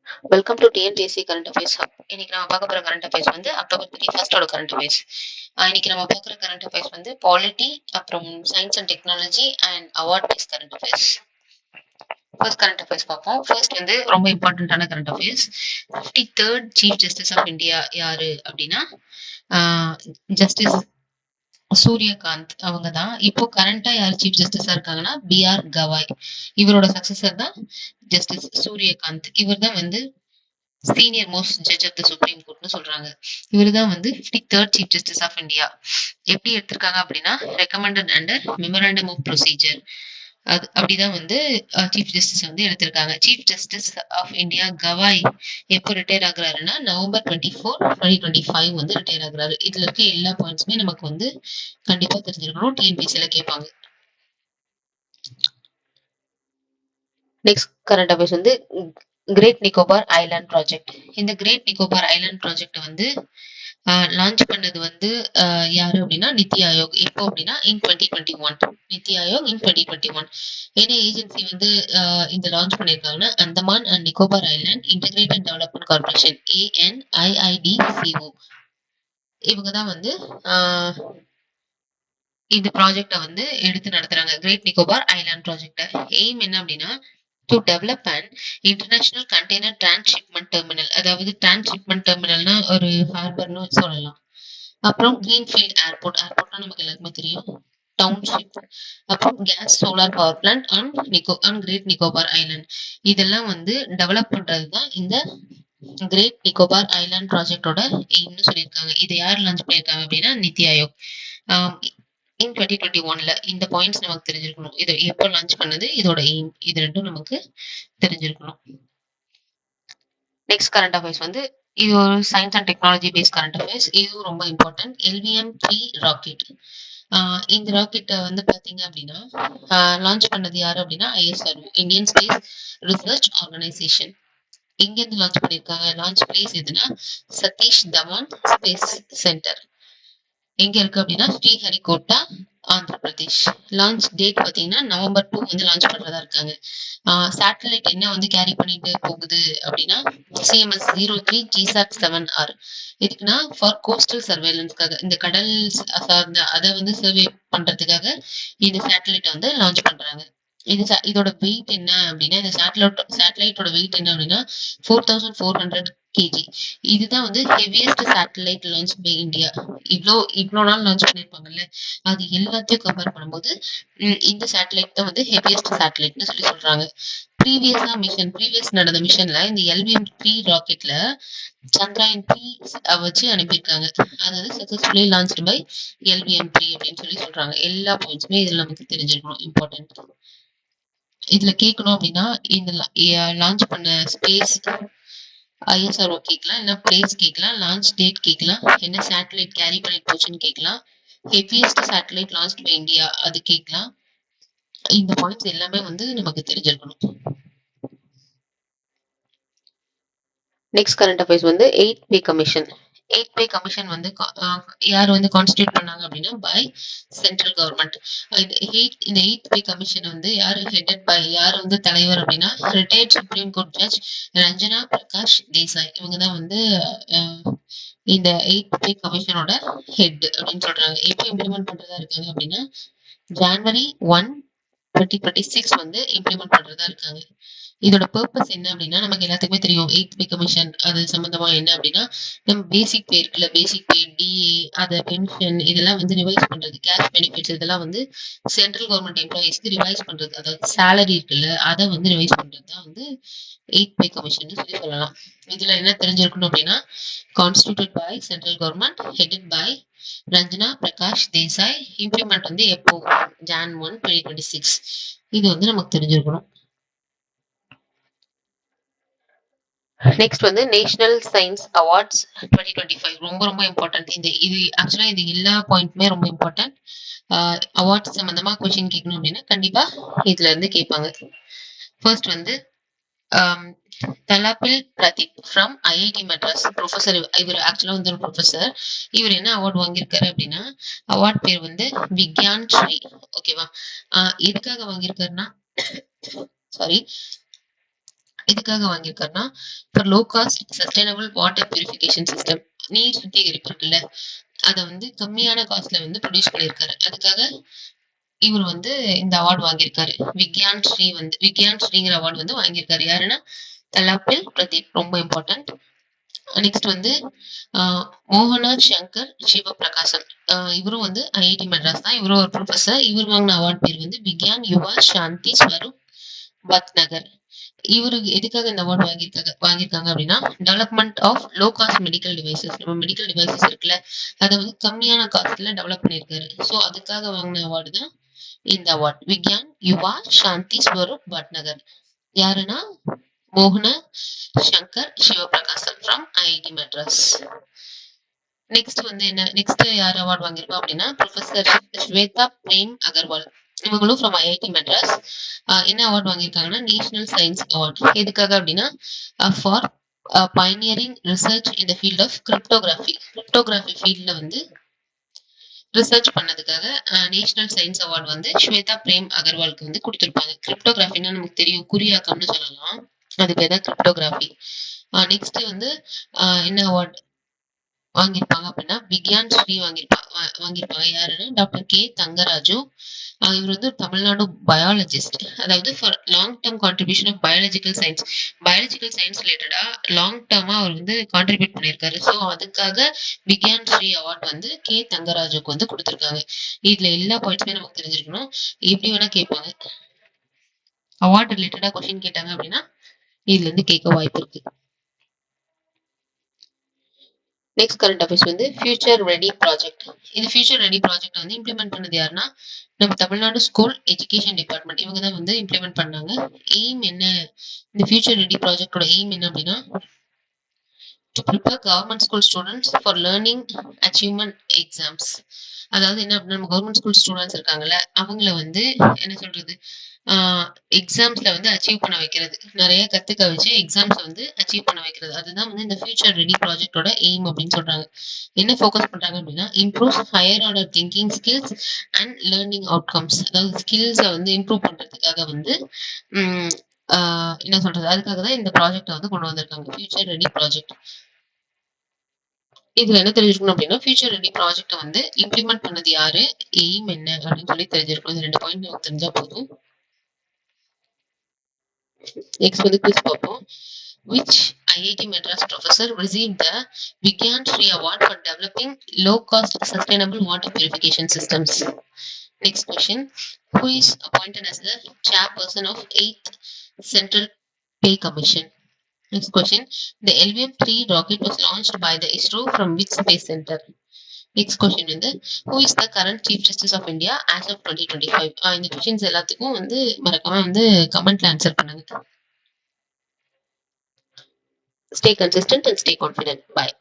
Welcome to TNPSC current affairs hub. இன்னைக்கு நம்ம பார்க்க போற கரண்ட் அஃபேர்ஸ் வந்து அக்டோபர் 31 கரண்ட் அஃபேர்ஸ். இன்னைக்கு நம்ம பார்க்குற கரண்ட் அஃபேர்ஸ் வந்து பாலிட்டி, அப்புறம் science and technology and award base current affairs. First current affairs பார்ப்போம். ஃபர்ஸ்ட் வந்து ரொம்ப இம்பார்ட்டன்டான current affairs. 53rd chief justice of India யாரு அப்படின்னா ஜஸ்டிஸ் சூரியகாந்த் அவங்க தான். இப்போ கரண்டா யார் சீஃப் ஜஸ்டிஸா இருக்காங்கன்னா BR கவாய். இவரோட சக்சஸர் தான் ஜஸ்டிஸ் சூரியகாந்த். இவர் தான் வந்து senior most judge of the supreme கோர்ட்னு சொல்றாங்க. இவர் தான் வந்து 53rd chief justice of India. எப்படி எடுத்திருக்காங்க அப்படின்னா recommended under memorandum of procedure. அது அப்படிதான் வந்து சீஃப் ஜஸ்டிஸ் வந்து எடுத்திருக்காங்க. Chief justice of India Gavai எப்போ ரிட்டையர் ஆகுறாருன்னா November 24, 2025 வந்து ரிட்டையர் ஆகுறாரு. இதுல இருக்க எல்லா பாயிண்ட்ஸுமே நமக்கு வந்து கண்டிப்பா தெரிஞ்சிருக்கணும், டிஎன்பிஎஸ்சில கேட்பாங்க. நெக்ஸ்ட் கரண்ட் அஃபேர்ஸ் வந்து கிரேட் நிக்கோபார் ஐலாண்ட் ப்ராஜெக்ட். இந்த கிரேட் நிக்கோபார் ஐலாண்ட் ப்ராஜெக்ட் வந்து லான்ச் பண்ணது வந்து யாரு அப்படின்னா நித்தி ஆயோக். எப்போ அப்படின்னா இன் 2021. நித்தி ஆயோக் இன் 2021. என்ன ஏஜென்சி வந்து இந்த லான்ச் பண்ணியிருக்காங்கன்னா Andaman and Nicobar island integrated development corporation ANIIDCO. இவங்க தான் வந்து இந்த ப்ராஜெக்டை வந்து எடுத்து நடத்துறாங்க. கிரேட் நிக்கோபார் ஐலாண்ட் ப்ராஜெக்ட எய்ம் என்ன அப்படின்னா to develop an international container transshipment terminal. அதாவது டிரான்ஸ்ஷிப்மெண்ட் டெர்மினல்னா ஒரு ஹார்பர்னு சொல்லலாம். அப்புறம் கிரீன்ஃபீல்ட் ஏர்போர்ட்னா நமக்கு எல்லாருக்குமே தெரியும், டவுன்ஷிப். அப்புறம் gas solar power plant on great Nicobar island. இதெல்லாம் வந்து டெவலப் பண்றது தான் இந்த கிரேட் நிக்கோபார் ஐலாண்ட் ப்ராஜெக்டோட எய்ம்னு சொல்லியிருக்காங்க. இதை யார் லான்ச் பண்ணியிருக்காங்க அப்படின்னா நித்தி ஆயோக். இன் 2021ல இந்த பாயிண்ட்ஸ் நமக்கு தெரிஞ்சிருக்கணும். இதை எப்போ லான்ச் பண்ணது, இதோட எய்ம், இது ரெண்டும் நமக்கு தெரிஞ்சிருக்கணும். நெக்ஸ்ட் கரண்ட் அஃபேர்ஸ் வந்து இது ஒரு science and technology base current affairs. இதுவும் ரொம்ப இம்பார்ட்டன்ட். LVM-3 rocket. இந்த ராக்கெட்டை வந்து பாத்தீங்க அப்படின்னா லான்ச் பண்ணது யாரு அப்படின்னா ISRO, Indian space research organisation. இங்கிருந்து லான்ச் பண்ணியிருக்காங்க. லான்ச் பிளேஸ் எதுனா சதீஷ் தவான் ஸ்பேஸ் சென்டர். எங்க இருக்கு அப்படின்னா ஸ்ரீஹரிகோட்டா, ஆந்திர பிரதேஷ். லான்ச் டேட் பாத்தீங்கன்னா November 2 வந்து லான்ச் பண்றதா இருக்காங்க. சேட்டலைட் என்ன வந்து கேரி பண்ணிட்டு போகுது அப்படின்னா CMS-03 GSAT-7R. இதுக்குன்னா ஃபார் கோஸ்டல் சர்வேலன்ஸ்க்காக, இந்த கடல் சார்ந்த அதை வந்து சர்வே பண்றதுக்காக இந்த சேட்டலைட் வந்து லான்ச் பண்றாங்க. இதோட வெயிட் என்ன அப்படின்னா, இந்த சேட்டலைட்டோட வெயிட் என்ன அப்படின்னா 4400 kg. இதுதான் வந்து heaviest satellite launch by India. இவ்வளோ நாள் லான்ச் பண்ணிருப்பாங்கல்ல, அது எல்லாத்தையும் கம்பேர் பண்ணும்போது இந்த சேட்டலைட் தான் வந்து ஹெவியஸ்ட் சேட்டலைட்னு சொல்லி சொல்றாங்க. ப்ரீவியஸ் நடந்த மிஷன்ல இந்த LVM-3 ராக்கெட்ல சந்திராயன்-3 வச்சு அனுப்பியிருக்காங்க. அதாவது சக்சஸ்ஃபுல்லி லான்ச்டு பை LVM-3 அப்படின்னு சொல்லி சொல்றாங்க. எல்லா பாயிண்ட்ஸுமே இதுல நமக்கு தெரிஞ்சிருக்கணும், இம்பார்ட்டன்ட். இதுல கேட்கணும் அப்படின்னா இந்த லான்ச் பண்ண ஸ்பேஸ் ISRO கேட்கலாம், இல்ல பிளேஸ் கேட்கலாம், லான்ச் டேட் கேட்கலாம், என்ன சேட்டலைட் கேரி பண்ணிட்டு போச்சுன்னு கேட்கலாம், heaviest satellite launch by India அது கேட்கலாம். இந்த பாயிண்ட்ஸ் எல்லாமே வந்து நமக்கு தெரிஞ்சிருக்கணும். நெக்ஸ்ட் கரண்ட் அஃபேர்ஸ் வந்து 8th pay commission. 8th pay commission வந்து யார் வந்து கான்ஸ்டிடியூட் பண்ணாங்க அப்படின்னா பை சென்ட்ரல் கவர்மெண்ட். இந்த 8th பே கமிஷன் வந்து யார் ஹெடட் பை, யார் வந்து தலைவர் அப்படின்னா retired supreme court judge Ranjana Prakash Desai. இவங்க தான் வந்து இந்த 8th பே கமிஷனோட ஹெட் அப்படின்னு சொல்றாங்க. எப்போ இம்ப்ளிமெண்ட் பண்றதா இருக்காங்க அப்படின்னா January 1, 2026 வந்து இம்ப்ளிமெண்ட் பண்றதா இருக்காங்க. இதோட பர்பஸ் என்ன அப்படின்னா நமக்கு எல்லாத்துக்குமே தெரியும், 8th பே கமிஷன் அது சம்பந்தமா என்ன அப்படின்னா நம்ம பேசிக் பே இருக்குல்ல, பேசிக் பே, DA, அத பென்ஷன் இதெல்லாம் வந்து ரிவைஸ் பண்றது, கேஷ் பெனிஃபிட்ஸ் இதெல்லாம் வந்து சென்ட்ரல் கவர்மெண்ட் எம்ப்ளாயிஸ்க்கு ரிவைஸ் பண்றது, அதாவது சேலரி இருக்குல்ல அதை வந்து ரிவைஸ் பண்றது தான் வந்து 8th பே கமிஷன் சொல்லி சொல்லலாம். இதுல என்ன தெரிஞ்சிருக்கணும் அப்படின்னா constituted by central government, headed by Ranjana Prakash Desai. Implement வந்து எப்போ Jan 1, 2026. இது வந்து நமக்கு தெரிஞ்சிருக்கணும். நெக்ஸ்ட் வந்து நேஷனல் சயின்ஸ் அவார்ட்ஸ் 2025 ரொம்ப ரொம்ப இம்பார்ட்டன்ட். இது ஆக்சுவலா இது எல்லா பாயிண்ட்டுமே ரொம்ப இம்பார்ட்டன்ட். அவார்ட்ஸ் சம்பந்தமா கொஸ்டின் கேட்கணும் அப்படின்னா கண்டிப்பா இதுல இருந்து கேட்பாங்க. ஃபர்ஸ்ட் வந்து Thalappil Pradeep from IIT Madras professor. இவர் ஆக்சுவலா வந்து ஒரு ப்ரொஃபசர். இவர் என்ன அவார்டு வாங்கியிருக்காரு அப்படின்னா அவார்ட் பேர் வந்து விக்யான் ஸ்ரீ. ஓகேவா? எதுக்காக வாங்கியிருக்காருன்னா சாரி எதுக்காக வாங்கியிருக்காருன்னா for low cost sustainable water purification system. நீர் சுத்திகரிப்பு இருக்குல்ல, அதை வந்து கம்மியான காஸ்ட்ல வந்து ப்ரொடியூஸ் பண்ணியிருக்காரு. அதுக்காக இவர் வந்து இந்த அவார்டு வாங்கியிருக்காரு. விக்யான் ஸ்ரீங்கிற அவார்டு வந்து வாங்கியிருக்காரு. யாருன்னா தலாப்பில் பிரதீப். ரொம்ப இம்பார்ட்டன்ட். நெக்ஸ்ட் வந்து மோகனா சங்கர் சிவபிரகாசம். இவரும் வந்து ஐஐடி மெட்ராஸ் தான். இவரும் ஒரு ப்ரொஃபஸர். இவர் வாங்கின அவார்டு பேர் வந்து விக்யான் யுவா சாந்தி ஸ்வரூப் பத்நகர். இவருக்கு எதுக்காக இந்த அவார்டு வாங்கியிருக்காங்க அப்படின்னா development of low cost medical devices. நம்ம மெடிக்கல் டிவைசஸ் இருக்குல்ல, அதை வந்து கம்மியான காஸ்ட்ல டெவலப் பண்ணியிருக்காரு. ஸோ அதுக்காக வாங்கின அவார்டு தான் இந்த அவார்ட். விக்யான் யுவா சாந்தி ஸ்வரூப் பட்நகர். யாருன்னா மோகன Shankar Sivaprakasam from IIT Madras. Next வந்து நெக்ஸ்ட் யார் அவார்டு வாங்கியிருப்பா அப்படின்னா ப்ரொஃபசர் ஸ்வேதா பிரேம் அகர்வால். இவங்களும் ஃப்ரம் ஐஐடி மெட்ராஸ். என்ன அவார்டு வாங்கியிருக்காங்கன்னா நேஷனல் சயின்ஸ் அவார்டு. எதுக்காக அப்படின்னா for pioneering research in the field of cryptography ஃபீல்ட்ல வந்து ரிசர்ச் பண்ணதுக்காக நேஷனல் சயின்ஸ் அவார்டு வந்து ஸ்வேதா பிரேம் அகர்வாலுக்கு வந்து கொடுத்துருப்பாங்க. கிரிப்டோகிராஃபின்னா நமக்கு தெரியும், குறியாக்கம்னு சொல்லலாம். அது பேர் தான் கிரிப்டோகிராஃபி. நெக்ஸ்ட் வந்து என்ன அவார்டு வாங்கியிருப்பாங்க அப்படின்னா விக்யான் ஸ்ரீ வாங்கியிருப்பாங்க. யாருன்னா டாக்டர் கே தங்கராஜு. இவர் வந்து தமிழ்நாடு பயாலஜிஸ்ட். அதாவது for long term contribution of biological science ரிலேட்டடா லாங் டேர்மா அவர் வந்து கான்ட்ரிபியூட் பண்ணியிருக்காரு. ஸோ அதுக்காக விக்யான் ஸ்ரீ அவார்டு வந்து கே தங்கராஜுக்கு வந்து கொடுத்துருக்காங்க. இதுல எல்லா பாயிண்ட்ஸுமே நமக்கு தெரிஞ்சிருக்கணும். எப்படி வேணா கேட்பாங்க. அவார்டு ரிலேட்டடா கொஸ்டின் கேட்டாங்க அப்படின்னா இதுல இருந்து கேட்க வாய்ப்பு இருக்கு. நெக்ஸ்ட் கரண்ட் அஃபேர்ஸ் வந்து ஃபியூச்சர் ரெடி ப்ராஜெக்ட். இந்த ஃபியூச்சர் ரெடி ப்ராஜெக்ட் வந்து இம்ப்ளிமெண்ட் பண்ணது யாருன்னா நம்ம தமிழ்நாடு ஸ்கூல் எஜுகேஷன் டிபார்ட்மெண்ட். இவங்க தான் வந்து இம்ப்ளிமெண்ட் பண்ணாங்க. எய்ம் என்ன, இந்த ஃபியூச்சர் ரெடி ப்ராஜெக்டோட எய்ம் என்ன அப்படின்னா to prepare government school students for learning achievement exams. அதாவது என்ன அப்படின்னா நம்ம கவர்மெண்ட் ஸ்கூல் ஸ்டூடெண்ட்ஸ் இருக்காங்கல்ல, அவங்கள வந்து என்ன சொல்றது, எக்ஸாம்ஸ்ல வந்து அச்சீவ் பண்ண வைக்கிறது, நிறைய கத்துக்க வச்சு எக்ஸாம்ஸ் வந்து அச்சீவ் பண்ண வைக்கிறது. அதுதான் வந்து இந்த ஃபியூச்சர் ரெடி ப்ராஜெக்டோட எய்ம் அப்படின்னு சொல்றாங்க. என்ன ஃபோக்கஸ் பண்றாங்க அப்படின்னா improve higher order thinking skills and learning outcomes. அதாவது ஸ்கில்ஸை வந்து இம்ப்ரூவ் பண்றதுக்காக வந்து என்ன சொல்றது, அதுக்காக தான் இந்த ப்ராஜெக்டை வந்து கொண்டு வந்திருக்காங்க, ஃபியூச்சர் ரெடி ப்ராஜெக்ட். இதுல என்ன தெரிஞ்சிருக்கணும் அப்படின்னா ஃபியூச்சர் ரெடி ப்ராஜெக்ட் வந்து இம்ப்ளிமெண்ட் பண்ணது யாரு, எய்ம் என்ன அப்படின்னு சொல்லி தெரிஞ்சிருக்கணும். இந்த 2 பாயிண்ட் நமக்கு தெரிஞ்சா போதும். நெக்ஸ்ட் வந்து குவிஸ் பார்ப்போம். Which IIT Madras professor received the Vigyan Shri Award for developing low-cost sustainable water purification systems? Next question. Who is appointed as the chairperson of 8th Central Pay Commission? Next question. The LVM-3 rocket was launched by the ISRO from which space center? Next question வந்து who is the current chief justice of India as of 2025? இந்த questions எல்லாத்துக்கும் வந்து மறக்காம வந்து கமெண்ட்ல answer பண்ணுங்க. Stay consistent and stay confident. Bye.